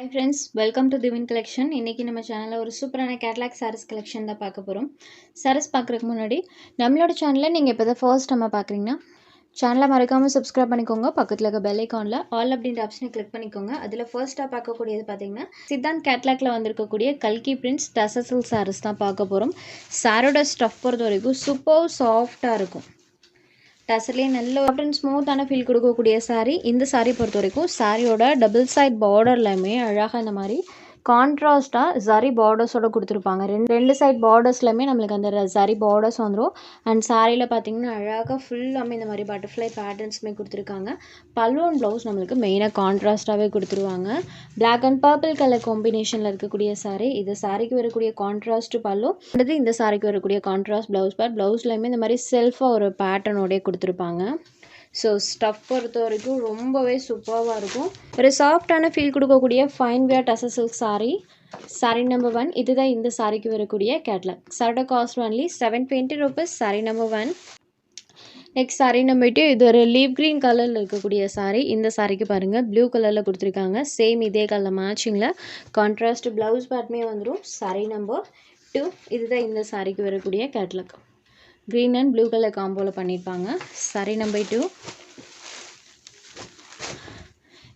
Hi friends, welcome to Divine Collection. இன்னைக்கு நம்ம சேனல்ல ஒரு சூப்பரான கேட்லாக் sarees கலெக்ஷன் தான் பார்க்க போறோம். sarees பார்க்கறதுக்கு முன்னாடி நம்மளோட சேனலை நீங்க இப்போதான் ஃபர்ஸ்ட் டைம் பார்க்கறீங்கன்னா சேனலை மறக்காம subscribe பண்ணிக்கோங்க. பக்கத்துல இருக்க bell iconல all அப்படிங்கற ஆப்ஷனை click பண்ணிக்கோங்க. அதுல ஃபர்ஸ்டா பார்க்க கூடியது பாத்தீங்கன்னா சித்தாந்த் கேட்லாக்ல வந்திருக்க கூடிய கல்கி பிரிண்ட்ஸ் டசல் sarees தான் பார்க்க போறோம். சாரியோட ஸ்டஃப் பொறுத்த வரைக்கும் சூப்பர் சாஃப்ட்டா இருக்கும். டசர்லேயே நல்ல அண்ட் ஸ்மூத்தான ஃபீல் கொடுக்கக்கூடிய சாரீ. இந்த சாரீ பொறுத்த வரைக்கும் சாரியோட டபுள் சைட் பார்டர்லையுமே அழகாக இந்த மாதிரி கான்ட்ராஸ்ட்டாக ஜரி பார்டர்ஸோட கொடுத்துருப்பாங்க. ரெண்டு சைட் பார்டர்ஸ்லையுமே நம்மளுக்கு அந்த ஜரி பார்டர்ஸ் வந்துடும். அண்ட் சாரியில் பார்த்தீங்கன்னா அழகாக ஃபுல்லாமே இந்த மாதிரி பட்டர்ஃப்ளை பேட்டர்ன்ஸுமே கொடுத்துருக்காங்க. பல்லு அண்ட் ப்ளவுஸ் நம்மளுக்கு மெயினாக கான்ட்ராஸ்ட்டாகவே கொடுத்துருவாங்க. பிளாக் அண்ட் பர்பிள் கலர் காம்பினேஷனில் இருக்கக்கூடிய சாரீ. இது சாரிக்கு வரக்கூடிய கான்ட்ராஸ்ட் பல்லு, அடுத்து இந்த சாரிக்கு வரக்கூடிய கான்ட்ராஸ்ட் ப்ளவுஸ் பார்ட். ப்ளவுஸ்லையுமே இந்த மாதிரி செல்ஃபாக ஒரு பேட்டர்னோடய கொடுத்துருப்பாங்க. ஸோ ஸ்டஃப் பொறுத்த வரைக்கும் ரொம்பவே சூப்பராக இருக்கும். ஒரு சாஃப்டான ஃபீல் கொடுக்கக்கூடிய fine wear tussar silk sari. Sari number 1. இதுதான் இந்த சாரிக்கு வரக்கூடிய கேட்லாக். சாரோட cost only 720 rupees. Sari number 1. Next sari number 2. இது ஒரு லீவ் க்ரீன் கலரில் இருக்கக்கூடிய சாரீ. இந்த சாரிக்கு பாருங்கள் ப்ளூ கலரில் கொடுத்துருக்காங்க. சேம் இதே கலர் மேட்சிங்கில் கான்ட்ராஸ்ட் ப்ளவுஸ் பார்ட்டுமே வந்துடும். சாரீ நம்பர் 2. இதுதான் இந்த சாரிக்கு வரக்கூடிய catalogue. Green and blue colour காம்போவில் பண்ணியிருப்பாங்க. Sari number 2.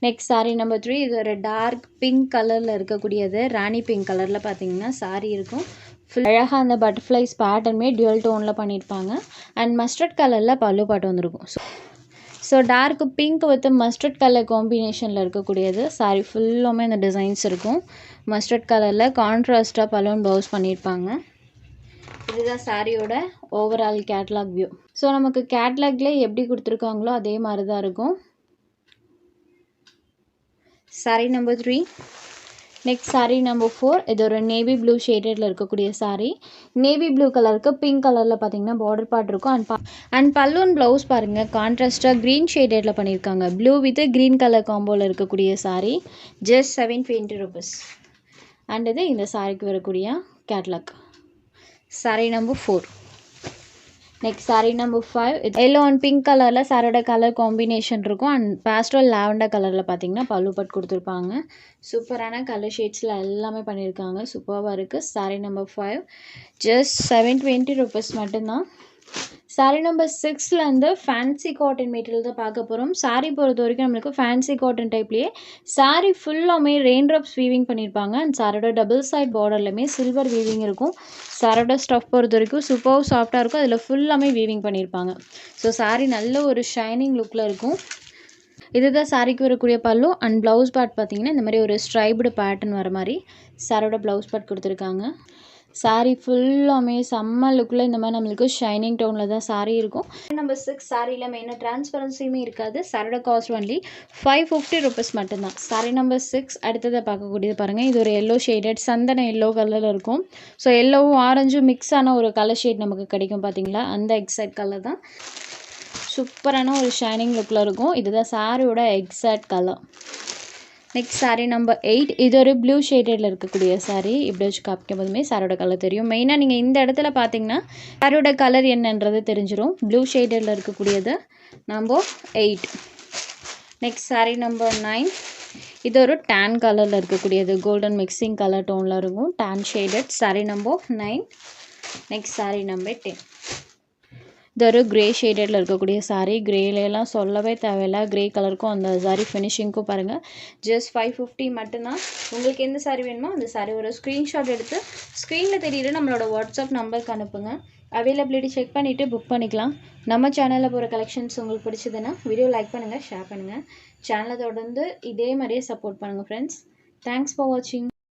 Next sari number 3. இது ஒரு டார்க் பிங்க் கலரில் இருக்கக்கூடியது. ராணி பிங்க் கலரில் பார்த்தீங்கன்னா சாரீ இருக்கும். ஃபுல் அழகாக அந்த பட்டர்ஃப்ளைஸ் பேட்டர்னுமே டியூவல் டோனில் பண்ணியிருப்பாங்க. அண்ட் மஸ்டர்ட் கலரில் பல்லு பாட்டு வந்திருக்கும். So dark pink with mustard colour காம்பினேஷனில் இருக்கக்கூடியது. சாரீ ஃபுல்லுமே இந்த டிசைன்ஸ் இருக்கும். மஸ்டர்ட் கலரில் கான்ட்ராஸ்ட்டாக பலூன் ப்ளவுஸ் பண்ணியிருப்பாங்க. இதுதான் சாரியோட ஓவரால் கேட்லாக் வியூ. ஸோ நமக்கு கேட்லாக்ல எப்படி கொடுத்துருக்காங்களோ அதே மாதிரி தான் இருக்கும். Sari number 3. Next sari number 4. இது ஒரு நேவி ப்ளூ ஷேடடில் இருக்கக்கூடிய சாரீ. நேவி ப்ளூ கலருக்கு பிங்க் கலரில் பார்த்தீங்கன்னா பார்டர் பார்ட் இருக்கும். அண்ட் பல்லூன் ப்ளவுஸ் பாருங்கள் கான்ட்ராஸ்ட்டாக க்ரீன் ஷேடடில் பண்ணியிருக்காங்க. ப்ளூ வித் க்ரீன் கலர் காம்போவில் இருக்கக்கூடிய சாரீ. Just 720 rupees. அண்ட் இது இந்த சாரிக்கு வரக்கூடிய catalogue. Sari number 4. Next sari number 5. Yellow and pink கலரில் சாரோட கலர் காம்பினேஷன் இருக்கும். அண்ட் பேஸ்டல் லாவெண்டர் கலரில் பார்த்தீங்கன்னா பல்லு பட் கொடுத்துருப்பாங்க. சூப்பரான கலர் ஷேட்ஸில் எல்லாமே பண்ணியிருக்காங்க. சூப்பராக இருக்குது. சாரீ நம்பர் 5 ஜஸ்ட் 720 rupees மட்டும்தான். சாரீ நம்பர் 6லேருந்து ஃபேன்சி காட்டன் மெட்டீரியல் தான் பார்க்க போகிறோம். சாரீ பொறுத்த வரைக்கும் நம்மளுக்கு ஃபேன்சி காட்டன் டைப்லேயே சாரீ ஃபுல்லாமே ரெயின் ட்ராப்ஸ் வீவிங் பண்ணியிருப்பாங்க. அண்ட் சாரோட டபுள் சைட் பார்டர்லையுமே சில்வர் வீவிங் இருக்கும். சாரோட ஸ்டஃப் பொறுத்த வரைக்கும் சூப்பர் சாஃப்டாக இருக்கும். அதில் ஃபுல்லாமே வீவிங் பண்ணியிருப்பாங்க. ஸோ சாரீ நல்ல ஒரு ஷைனிங் லுக்கில் இருக்கும். இதுதான் சாரிக்கு வரக்கூடிய பல்லு. அண்ட் ப்ளவுஸ் பார்ட் பார்த்தீங்கன்னா இந்த மாதிரி ஒரு ஸ்ட்ரைப்டு பேட்டர்ன் வர மாதிரி சாரோட ப்ளவுஸ் பார்ட் கொடுத்துருக்காங்க. சாரீ ஃபுல்லாமே செம்ம லுக்கில் இந்த மாதிரி நம்மளுக்கு ஷைனிங் டோனில் தான் சாரீ இருக்கும். நம்பர் 6 சாரியில் மெயினாக டிரான்ஸ்பரன்சியுமே இருக்காது. சாரோட காஸ்ட் ஒன்லி 550 rupees மட்டும்தான். சாரீ நம்பர் 6. அடுத்ததை பார்க்கக்கூடியது பாருங்கள். இது ஒரு எல்லோ ஷேடட் சந்தன எல்லோ கலரில் இருக்கும். ஸோ எல்லோவும் ஆரஞ்சும் மிக்ஸ் ஆன ஒரு கலர் ஷேட் நமக்கு கிடைக்கும் பார்த்தீங்களா, அந்த எக்ஸாக்ட் கலர் தான். சூப்பரான ஒரு ஷைனிங் லுக்கில் இருக்கும். இதுதான் சாரியோட exact colour. Next sari number 8. இது ஒரு ப்ளூ ஷேடடில் இருக்கக்கூடிய சாரீ. இப்படி வச்சு காப்பிக்கும் போதுமே சாரோட கலர் தெரியும். மெயினாக நீங்கள் இந்த இடத்துல பார்த்தீங்கன்னா சாரியோட கலர் என்னன்றது தெரிஞ்சிடும். ப்ளூ ஷேடடில் இருக்கக்கூடியது நம்பர் 8. Next sari number 9. இது ஒரு டேன் கலரில் இருக்கக்கூடியது. கோல்டன் மிக்சிங் கலர் டோனில் இருக்கும். Tan shaded. Sari number 9. Next sari number 10. இது ஒரு க்ரே ஷேடடில் இருக்கக்கூடிய சாரீ. க்ரேலாம் சொல்லவே தேவையில்ல. க்ரே கலருக்கும் அந்த சாரீ ஃபினிஷிங்க்கும் பாருங்கள். ஜஸ்ட் 550 மட்டும்தான். உங்களுக்கு எந்த சாரீ வேணுமோ அந்த சாரீ ஒரு ஸ்க்ரீன்ஷாட் எடுத்து ஸ்க்ரீனில் தெரியுற நம்மளோட வாட்ஸ்அப் நம்பருக்கு அனுப்புங்க. அவைலபிலிட்டி செக் பண்ணிவிட்டு புக் பண்ணிக்கலாம். நம்ம சேனலில் போகிற கலெக்ஷன்ஸ் உங்களுக்கு பிடிச்சதுன்னா வீடியோ லைக் பண்ணுங்கள், ஷேர் பண்ணுங்கள். சேனலை தொடர்ந்து இதே மாதிரியே சப்போர்ட் பண்ணுங்கள் ஃப்ரெண்ட்ஸ். தேங்க்ஸ் ஃபார் வாட்சிங்.